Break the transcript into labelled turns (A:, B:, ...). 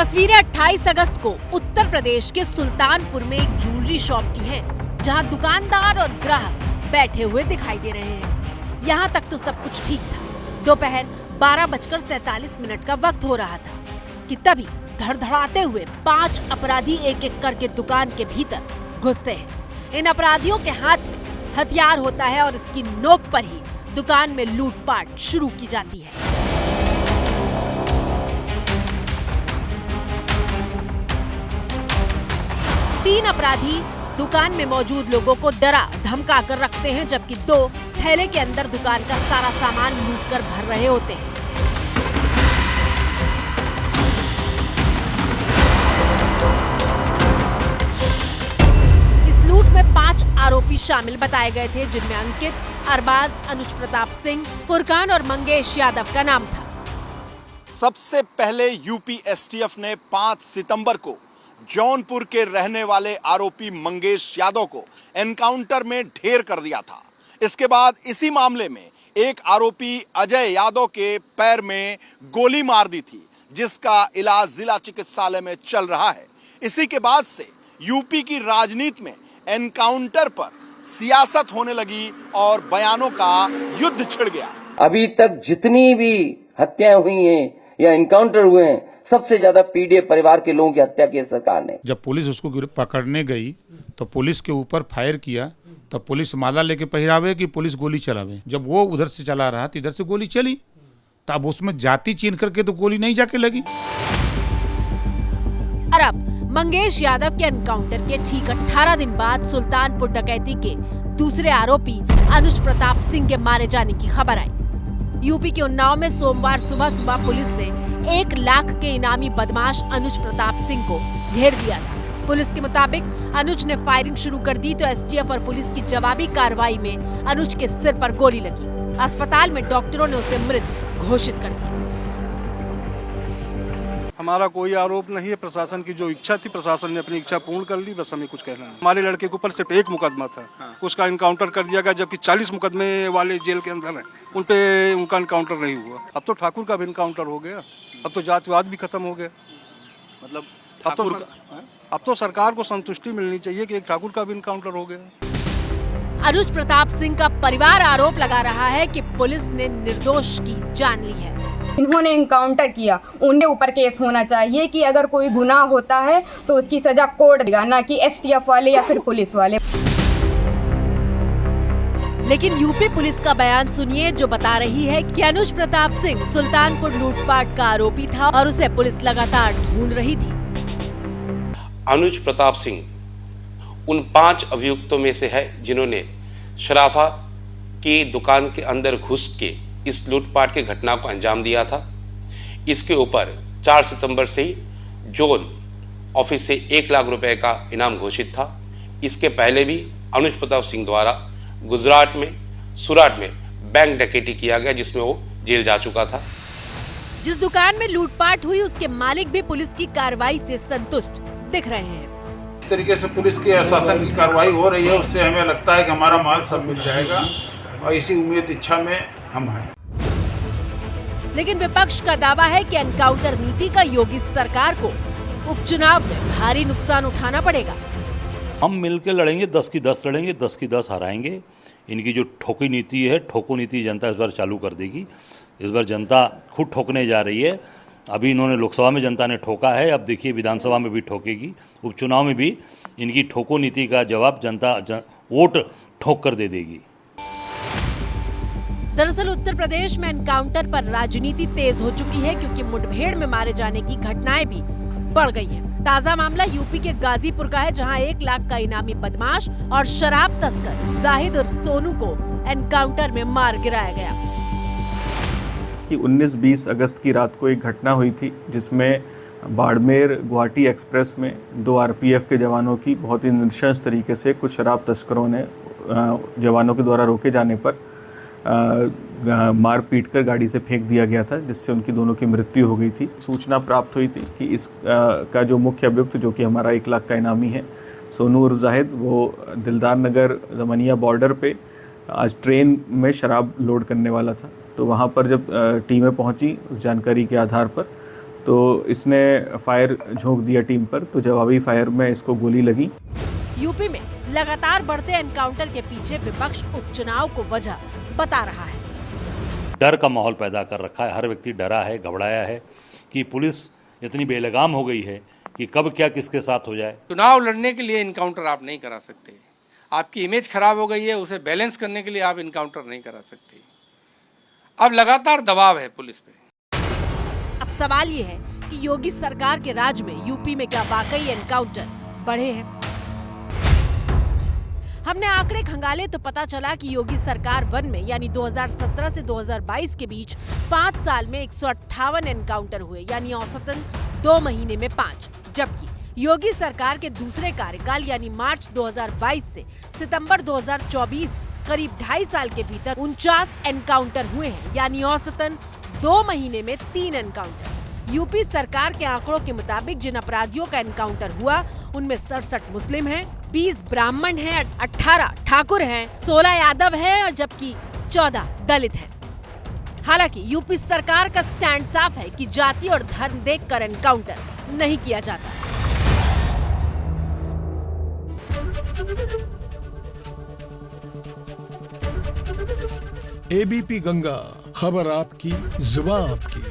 A: तस्वीरें 28 अगस्त को उत्तर प्रदेश के सुल्तानपुर में एक ज्वेलरी शॉप की हैं, जहां दुकानदार और ग्राहक बैठे हुए दिखाई दे रहे हैं। यहां तक तो सब कुछ ठीक था। दोपहर 12:47 का वक्त हो रहा था कि तभी धड़धड़ाते हुए 5 अपराधी एक एक करके दुकान के भीतर घुसते हैं। इन अपराधियों के हाथ में हथियार होता है और इसकी नोक पर ही दुकान में लूटपाट शुरू की जाती है। तीन अपराधी दुकान में मौजूद लोगों को डरा धमका कर रखते हैं, जबकि 2 थैले के अंदर दुकान का सारा सामान लूट कर भर रहे होते हैं। इस लूट में 5 आरोपी शामिल बताए गए थे, जिनमें अंकित, अरबाज, अनुज प्रताप सिंह, फुरकान और मंगेश यादव का नाम था।
B: सबसे पहले यूपी एसटीएफ ने 5 सितंबर को जौनपुर के रहने वाले आरोपी मंगेश यादव को एनकाउंटर में ढेर कर दिया था। इसके बाद इसी मामले में एक आरोपी अजय यादव के पैर में गोली मार दी थी, जिसका इलाज जिला चिकित्सालय में चल रहा है। इसी के बाद से यूपी की राजनीति में एनकाउंटर पर सियासत होने लगी और बयानों का युद्ध छिड़ गया।
C: अभी तक जितनी भी हत्याएं हुई हैं या एनकाउंटर हुए हैं, सबसे ज्यादा पीड़ित परिवार के लोगों की हत्या की सरकार ने।
D: जब पुलिस उसको पकड़ने गई तो पुलिस के ऊपर फायर किया, तो पुलिस माला लेके पहिरावे कि पुलिस गोली चलावे। जब वो उधर से चला रहा तो इधर से गोली चली, तब उसमें जाति चीन करके तो गोली नहीं जाके लगी।
A: और अब मंगेश यादव के एनकाउंटर के ठीक 18 दिन बाद सुल्तानपुर डकैती के दूसरे आरोपी अनुज प्रताप सिंह के मारे जाने की खबर आई। यूपी के उन्नाव में सोमवार सुबह पुलिस ने 1 लाख के इनामी बदमाश अनुज प्रताप सिंह को घेर दिया था। पुलिस के मुताबिक अनुज ने फायरिंग शुरू कर दी तो एसटीएफ और पुलिस की जवाबी कार्रवाई में अनुज के सिर पर गोली लगी। अस्पताल में डॉक्टरों ने उसे मृत घोषित कर दिया।
E: हमारा कोई आरोप नहीं है। प्रशासन की जो इच्छा थी, प्रशासन ने अपनी इच्छा पूर्ण कर ली, बस हमें कुछ कहना नहीं। हमारे लड़के के ऊपर सिर्फ 1 मुकदमा था, उसका इनकाउंटर कर दिया गया, जबकि 40 मुकदमे वाले जेल के अंदर हैं, उन पे उनका इनकाउंटर नहीं हुआ। अब तो ठाकुर का भी इनकाउंटर हो गया, अब तो जातिवाद भी खत्म हो गया। मतलब अब तो सरकार को संतुष्टि मिलनी चाहिए कि एक ठाकुर का भी इनकाउंटर हो गया।
A: अनुज प्रताप सिंह का परिवार आरोप लगा रहा है कि पुलिस ने निर्दोष की जान ली है।
F: इन्होंने एनकाउंटर किया, उनके ऊपर केस होना चाहिए कि अगर कोई गुनाह होता है तो उसकी सजा कोर्ट देगा, ना कि एसटीएफ वाले या फिर पुलिस वाले।
A: लेकिन यूपी पुलिस का बयान सुनिए, जो बता रही है कि अनुज प्रताप सिंह सुल्तानपुर लूटपाट का आरोपी था और उसे पुलिस लगातार ढूंढ रही थी।
G: अनुज प्रताप सिंह उन 5 अभियुक्तों में से है जिन्होंने शराफा की दुकान के अंदर घुस के इस लूटपाट की घटना को अंजाम दिया था। इसके ऊपर 4 सितंबर से ही जोन ऑफिस से 1 लाख रुपए का इनाम घोषित था। इसके पहले भी अनुज प्रताप सिंह द्वारा गुजरात में सूरत में बैंक डकैती किया गया, जिसमें वो जेल जा चुका था।
A: जिस दुकान में लूटपाट हुई उसके मालिक भी पुलिस की कार्रवाई से संतुष्ट दिख रहे हैं।
H: इस तरीके से पुलिस की शासन की कार्रवाई हो रही है, उससे हमें लगता है कि हमारा माल सब मिल जाएगा और इसी उम्मीद इच्छा में हम हैं।
A: लेकिन विपक्ष का दावा है कि एनकाउंटर नीति का योगी सरकार को उपचुनाव में भारी नुकसान उठाना पड़ेगा।
I: हम मिलकर लड़ेंगे, 10 की 10 लड़ेंगे, 10 की 10 हराएंगे। इनकी जो ठोकी नीति है, ठोको नीति जनता इस बार चालू कर देगी। इस बार जनता खुद ठोकने जा रही है। अभी इन्होंने लोकसभा में जनता ने ठोका है, अब देखिए विधानसभा में भी ठोकेगी, उपचुनाव में भी इनकी ठोको नीति का जवाब जनता वोट ठोक कर दे देगी।
A: दरअसल उत्तर प्रदेश में एनकाउंटर पर राजनीति तेज हो चुकी है, क्योंकि मुठभेड़ में मारे जाने की घटनाएं भी बढ़ गई हैं। ताजा मामला यूपी के गाजीपुर का है, जहां 1 लाख का इनामी बदमाश और शराब तस्कर जाहिद उर्फ सोनू को एनकाउंटर में मार गिराया गया।
J: कि 19-20 अगस्त की रात को एक घटना हुई थी, जिसमें बाड़मेर गुवाहाटी एक्सप्रेस में 2 आरपीएफ के जवानों की बहुत ही नृशंस तरीके से कुछ शराब तस्करों ने जवानों के द्वारा रोके जाने पर मार पीट कर गाड़ी से फेंक दिया गया था, जिससे उनकी दोनों की मृत्यु हो गई थी। सूचना प्राप्त हुई थी कि इस का जो मुख्य अभियुक्त, जो कि हमारा 1 लाख का इनामी है, सोनू उर्फ जाहिद, वो दिलदार नगर दमनिया बॉर्डर पे आज ट्रेन में शराब लोड करने वाला था। तो वहाँ पर जब टीमें पहुँची उस जानकारी के आधार पर, तो इसने फायर झोंक दिया टीम पर, तो जवाबी फायर में इसको गोली लगी।
A: यूपी में लगातार बढ़ते एनकाउंटर के पीछे विपक्ष उपचुनाव को वजह बता रहा है।
I: डर का माहौल पैदा कर रखा है, हर व्यक्ति डरा है, घबराया है कि पुलिस इतनी बेलगाम हो गई है कि कब क्या किसके साथ हो जाए।
K: चुनाव लड़ने के लिए इनकाउंटर आप नहीं करा सकते, आपकी इमेज खराब हो गई है, उसे बैलेंस करने के लिए आप इनकाउंटर नहीं करा सकते। अब लगातार दबाव है पुलिस पे।
A: अब सवाल ये है कि योगी सरकार के राज में यूपी में क्या वाकई एनकाउंटर बढ़े हैं? हमने आंकड़े खंगाले तो पता चला कि योगी सरकार 1 में यानी 2017 से 2022 के बीच 5 साल में 158 एनकाउंटर हुए, यानी औसतन 2 महीने में 5। जबकि योगी सरकार के दूसरे कार्यकाल यानी मार्च 2022 से सितंबर 2024 करीब 2.5 साल के भीतर 49 एनकाउंटर हुए हैं, यानी औसतन 2 महीने में 3 एनकाउंटर। यूपी सरकार के आंकड़ों के मुताबिक जिन अपराधियों का एनकाउंटर हुआ उनमें 67 मुस्लिम हैं, 20 ब्राह्मण हैं, 18 ठाकुर हैं, 16 यादव हैं और जबकि 14 दलित हैं। हालांकि यूपी सरकार का स्टैंड साफ है कि जाति और धर्म देखकर एनकाउंटर नहीं किया जाता।
L: एबीपी गंगा, खबर आपकी, जुबान आपकी।